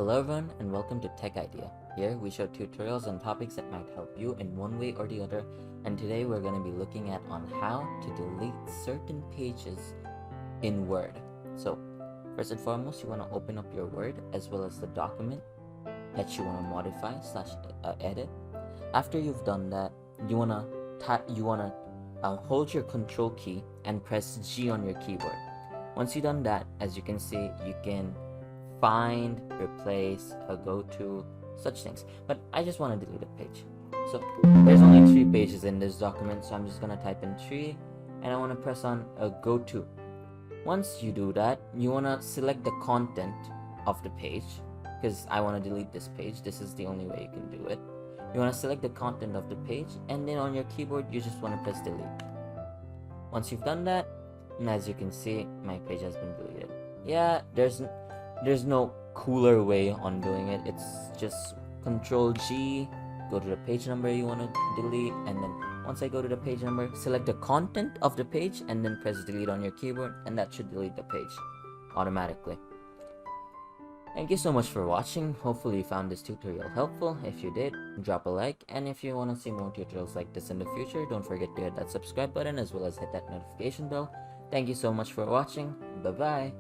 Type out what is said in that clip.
Hello everyone and welcome to Tech Idea. Here we show tutorials on topics that might help you in one way or the other, and today we're going to be looking at on how to delete certain pages in Word. So first and foremost, you want to open up your Word as well as the document that you want to modify / edit. After you've done that, you want to hold your control key and press G on your keyboard. Once you've done that, as you can see, you can find, replace, go to, such things. But I just want to delete a page. So there's only 3 pages in this document, so I'm just going to type in 3 and I want to press on go to. Once you do that, you want to select the content of the page, because I want to delete this page. This is the only way you can do it. You want to select the content of the page, and then on your keyboard you just want to press delete. Once you've done that, and as you can see, my page has been deleted. Yeah, there's no cooler way on doing it. It's just Control G, go to the page number you want to delete, and then once I go to the page number, select the content of the page and then press delete on your keyboard, and that should delete the page automatically. Thank you so much for watching. Hopefully you found this tutorial helpful. If you did, drop a like, and if you want to see more tutorials like this in the future, don't forget to hit that subscribe button as well as hit that notification bell. Thank you so much for watching. Bye bye.